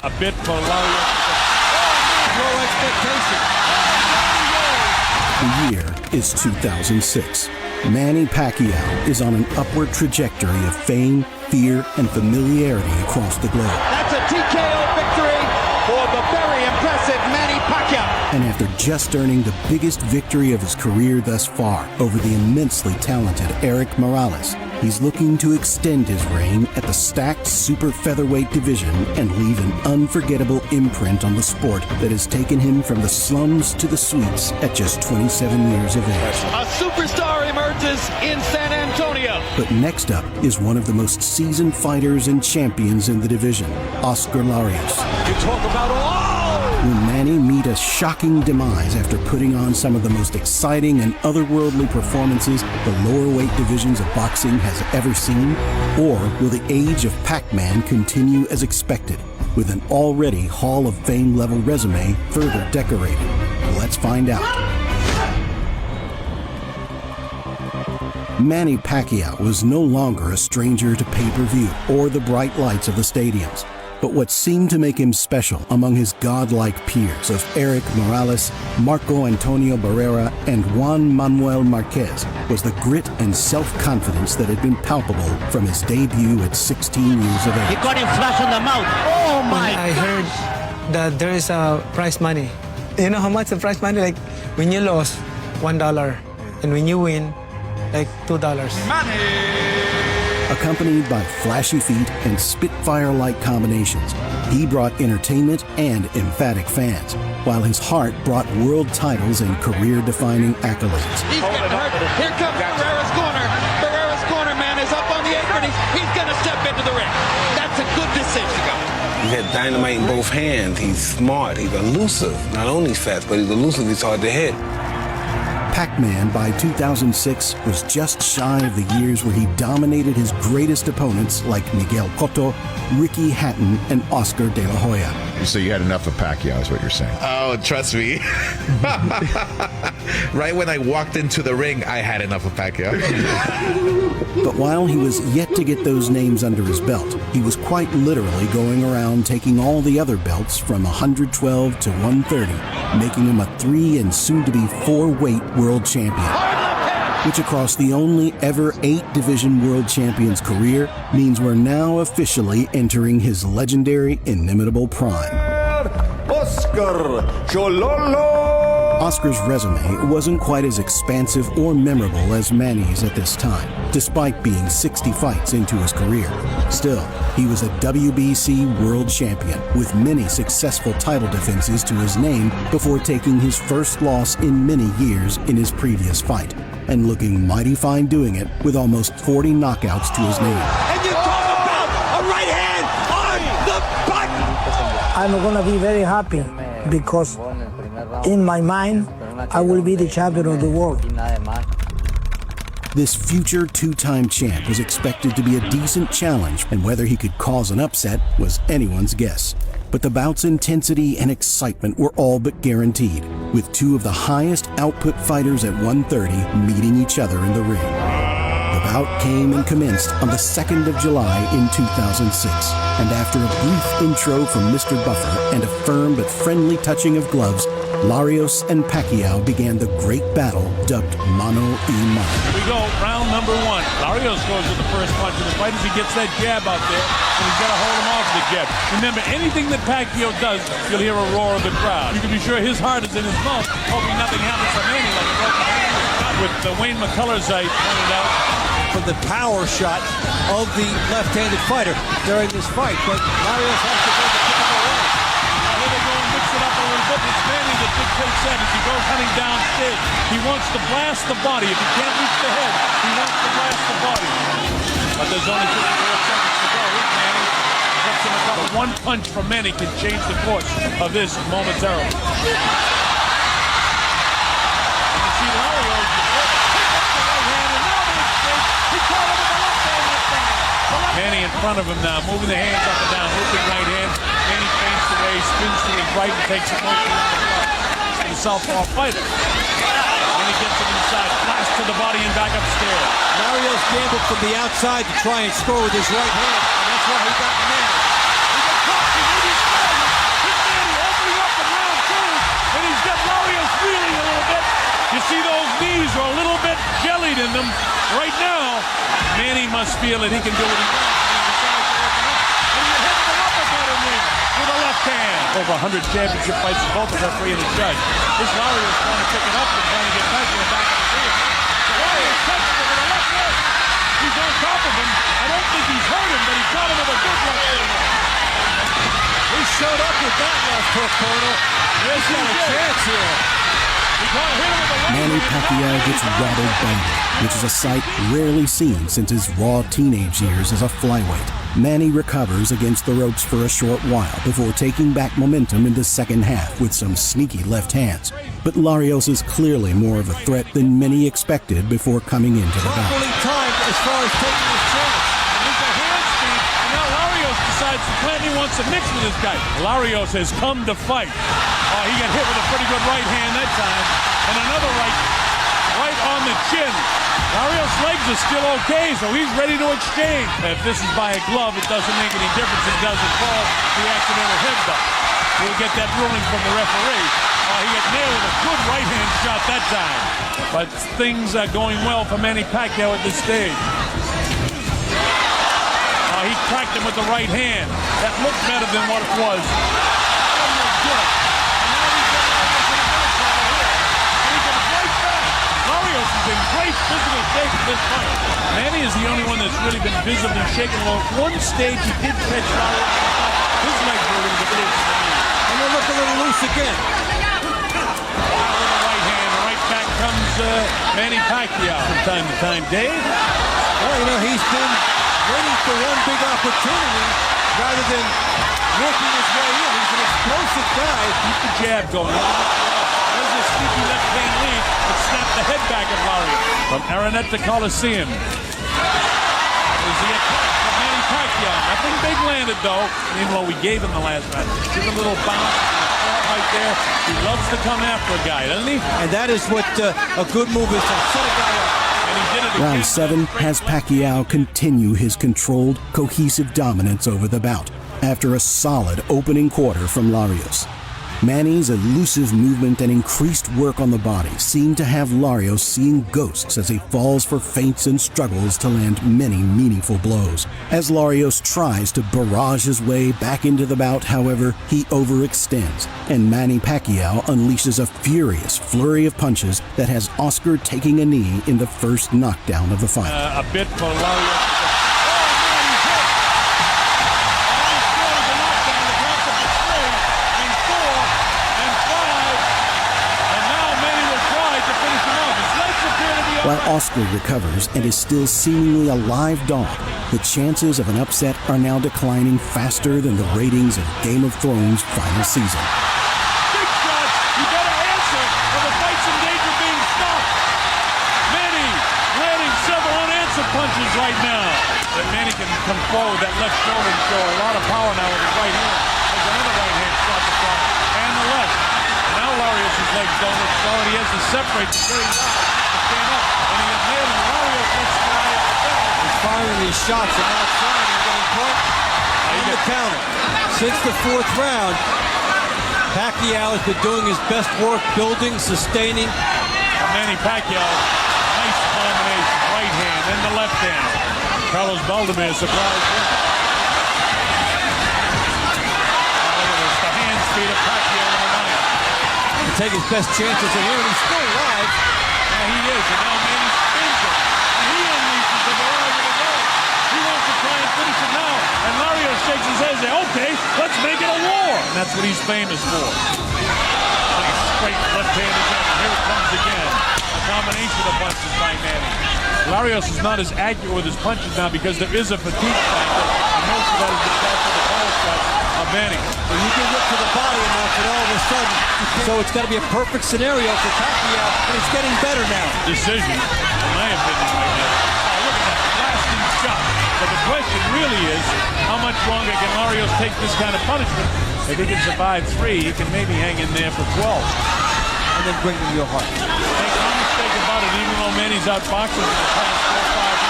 A bit for Lario. Low expectation. The year is 2006. Manny Pacquiao is on an upward trajectory of fame, fear, and familiarity across the globe. That's a TKO victory for the very impressive Manny Pacquiao. And after just earning the biggest victory of his career thus far over the immensely talented Erik Morales, he's looking to extend his reign at the stacked super featherweight division and leave an unforgettable imprint on the sport that has taken him from the slums to the suites at just 27 years of age. A superstar emerges in San Antonio. But next up is one of the most seasoned fighters and champions in the division, Oscar Larios. You talk about Will Manny meet a shocking demise after putting on some of the most exciting and otherworldly performances the lower weight divisions of boxing has ever seen? Or will the age of Pac-Man continue as expected, with an already Hall of Fame level resume further decorated? Let's find out. Manny Pacquiao was no longer a stranger to pay-per-view or the bright lights of the stadiums. But what seemed to make him special among his godlike peers of Erik Morales, Marco Antonio Barrera, and Juan Manuel Marquez was the grit and self-confidence that had been palpable from his debut at 16 years of age. He got him flash on the mouth. Oh my! I heard that there is a prize money. You know how much the prize money? Like when you lose, $1, and when you win, like $2. Accompanied by flashy feet and Spitfire-like combinations, he brought entertainment and emphatic fans, while his heart brought world titles and career-defining accolades. He's getting hurt. Here comes Barrera's corner. Barrera's corner man is up on the apron. He's going to step into the ring. That's a good decision. He's got dynamite in both hands. He's smart. He's elusive. Not only fast, but he's elusive. He's hard to hit. Pac-Man by 2006 was just shy of the years where he dominated his greatest opponents like Miguel Cotto, Ricky Hatton, and Oscar De La Hoya. So you had enough of Pacquiao is what you're saying? Oh, trust me. Right when I walked into the ring, I had enough of Pacquiao. But while he was yet to get those names under his belt, he was quite literally going around taking all the other belts from 112 to 130, making him a 3 and soon-to-be 4-weight world champion, which across the only ever 8-division world champion's career means we're now officially entering his legendary, inimitable prime. Oscar Chololo! Oscar's resume wasn't quite as expansive or memorable as Manny's at this time, despite being 60 fights into his career. Still, he was a WBC world champion with many successful title defenses to his name before taking his first loss in many years in his previous fight, and looking mighty fine doing it with almost 40 knockouts to his name. And you talk about a right hand on the button. I'm going to be very happy because in my mind, I will be the champion of the world. This future two-time champ was expected to be a decent challenge, and whether he could cause an upset was anyone's guess. But the bout's intensity and excitement were all but guaranteed, with two of the highest output fighters at 130 meeting each other in the ring. The bout came and commenced on the 2nd of July in 2006, and after a brief intro from Mr. Buffer and a firm but friendly touching of gloves, Larios and Pacquiao began the great battle dubbed Mano y Mano. Here we go, round number 1. Larios goes with the first punch of the fight as he gets that jab out there, and he's got to hold him off the jab. Remember, anything that Pacquiao does, you'll hear a roar of the crowd. You can be sure his heart is in his mouth, hoping nothing happens to Manny like a broken hand. With Wayne McCullers, I pointed out, from the power shot of the left-handed fighter during this fight, but Larios has to go the typical way. Now here they go and mix it up a little bit. It's Manny that dictates that as he goes hunting downstairs. He wants to blast the body. If he can't reach the head, he wants to blast the body. But there's only 54 seconds to go. Here's Manny. Cuts him a couple. One punch from Manny can change the course of this momentarily. And you see Larios pick up the right hand, and now the exchange. He caught him with the left hand this time. Manny in front of him now, moving the hands up and down, looping right hand. Manny feints away, spins to his right, and takes it mostly on the left. The southpaw fighter. And he gets him inside, flash to the body and back upstairs. Larios gambled from the outside to try and score with his right hand, and that's why he got Manny. He got caught, he made his strike. in them. Right now, Manny must feel that he can do what he wants. And he hits the uppercut in there with a left hand. Over 100 championship fights for both the referee and the judge. This Larios is trying to pick it up and trying to get back to the back of the field. The Larios touches him with a left hook. He's on top of him. I don't think he's hurt him, but he's got him with a good left hook. He showed up with that left hook, Colonel. He's got a chance here. Manny Pacquiao gets rattled badly, which is a sight rarely seen since his raw teenage years as a flyweight. Manny recovers against the ropes for a short while before taking back momentum in the second half with some sneaky left hands. But Larios is clearly more of a threat than many expected before coming into the bout. Properly timed as far as taking his chance. He's a hand speed, and now Larios decides to plan he wants to mix with this guy. Larios has come to fight. He got hit with a pretty good right hand that time, and another right on the chin. Larios' legs are still okay, so he's ready to exchange. If this is by a glove, it doesn't make any difference. It doesn't call the accidental headbutt. We'll get that ruling from the referee. He got nailed with a good right hand shot that time. But things are going well for Manny Pacquiao at this stage. He cracked him with the right hand. That looked better than what it was. Larios is in great physical shape at this point. Manny is the only one that's really been visibly shaken. Well, at one stage he did catch Larios. His legs were a little bit loose. And they look a little loose again. With the right hand, right back comes Manny Pacquiao from time to time. Dave? Well, you know, he's been waiting for one big opportunity rather than working his way in. He's an explosive guy. Keep the jab going. There's a sneaky left hand lead that snapped the head back of Larios. From Araneta Coliseum. Is the attack of Manny Pacquiao. Nothing big landed, though. Even though we gave him the last round. Give a little bounce right there. He loves to come after a guy, doesn't he? And that is what a good move is, to set a guy up. Round 7 has Pacquiao continue his controlled, cohesive dominance over the bout after a solid opening quarter from Larios. Manny's elusive movement and increased work on the body seem to have Larios seeing ghosts as he falls for feints and struggles to land many meaningful blows. As Larios tries to barrage his way back into the bout, however, he overextends, and Manny Pacquiao unleashes a furious flurry of punches that has Oscar taking a knee in the first knockdown of the fight. A bit for Larios. While Oscar recovers and is still seemingly a live dog, the chances of an upset are now declining faster than the ratings of Game of Thrones' final season. Big shots! You better answer, or the fight's in danger of being stopped. Manny landing several unanswered punches right now. But Manny can come forward with that left shoulder and show a lot of power now with his right hand. There's another right hand shot to front, and the left. And now Larios' legs don't look solid. He has to separate the very high. He's firing these shots and now trying and getting caught on the counter. Since the 4th round, Pacquiao has been doing his best work building, sustaining. Manny Pacquiao, nice combination. Right hand and the left hand. Carlos Baldomir surprised him. The hand speed of Pacquiao on the night. To take his best chances in here, and he's still alive. Yeah, he is, and now Manny spins it. And he unleashes the variety of goal. He wants to try and finish it now. And Larios shakes his head and says, okay, let's make it a war. And that's what he's famous for. Nice straight left-handed jab. Here it comes again. A combination of punches by Manny. Larios is not as accurate with his punches now because there is a fatigue factor. And most of that is because of the power shots of Manny. When you get whipped to the body enough, and all of a sudden, so it's got to be a perfect scenario for Pacquiao, and it's getting better now. Decision, in my opinion, right now. Oh, look at that blasting shot. But the question really is, how much longer can Larios take this kind of punishment? If he can survive 3, he can maybe hang in there for 12. And then bring him your heart. Make no mistake about it, even though Manny's outboxing in the past 4 or 5 rounds,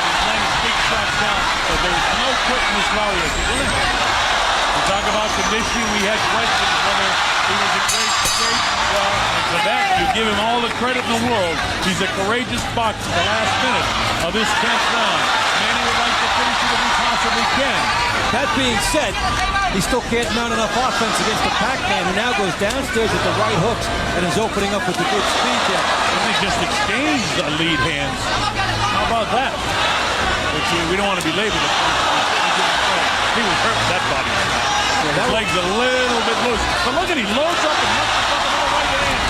he's landing big shots down. But there is no quitting this Larios. We talk about conditioning. We had questions whether he was in great shape. Well, For that, you give him all the credit in the world. He's a courageous boxer at the last minute of this 10th round. Manny would like to finish it if he possibly can. That being said, he still can't mount enough offense against the Pac-Man, who now goes downstairs with the right hooks and is opening up with the good speed there. And they just exchanged the lead hands. How about that? Which we don't want to be labeled. He was hurt with that body. His legs a little bit loose. But look at he loads up and knuckles up another right hand.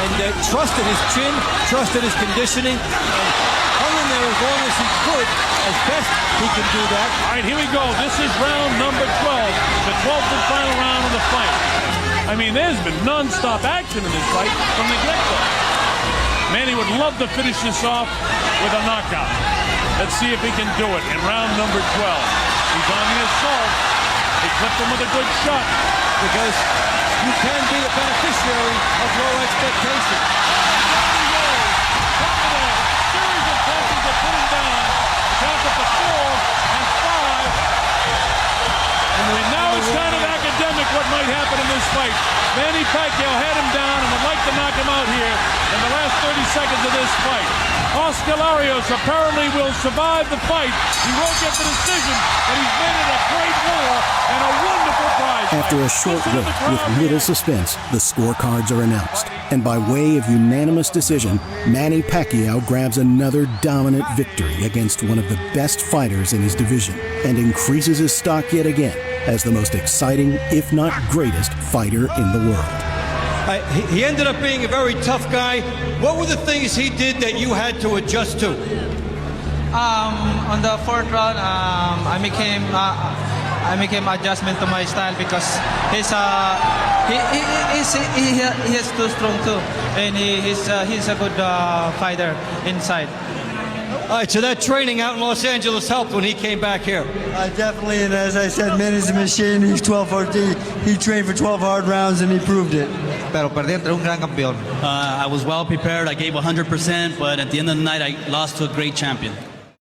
And trusted his chin, trusted his conditioning, and hung in there as long as he could, as best he can do that. All right, here we go. This is round number 12, the 12th and final round of the fight. I mean, there's been non-stop action in this fight from the get-go. Manny would love to finish this off with a knockout. Let's see if he can do it in round number 12. He's on the assault. He clipped him with a good shot. Because you can be a beneficiary of low expectations. Series of punches that put him down. Count up to 4 and 5. And now it's kind of academic what might happen in this fight. Manny Pacquiao had him down and would like to knock him out here in the last 30 seconds of this fight. Oscar Larios apparently will survive the fight. He won't get the decision, but he's made it a great war and a wonderful prize. After a short wait with little suspense, the scorecards are announced. And by way of unanimous decision, Manny Pacquiao grabs another dominant victory against one of the best fighters in his division and increases his stock yet again as the most exciting, if not greatest, fighter in the world. He ended up being a very tough guy. What were the things he did that you had to adjust to? On the fourth round, I became adjustment to my style because he is too strong too, and he's a good fighter inside. All right, so that training out in Los Angeles helped when he came back here. Definitely, and as I said, Manny's a machine. He's 12-14. He trained for 12 hard rounds, and he proved it. Pero perdí entre un gran campeón. I was well prepared. I gave 100%, but at the end of the night, I lost to a great champion.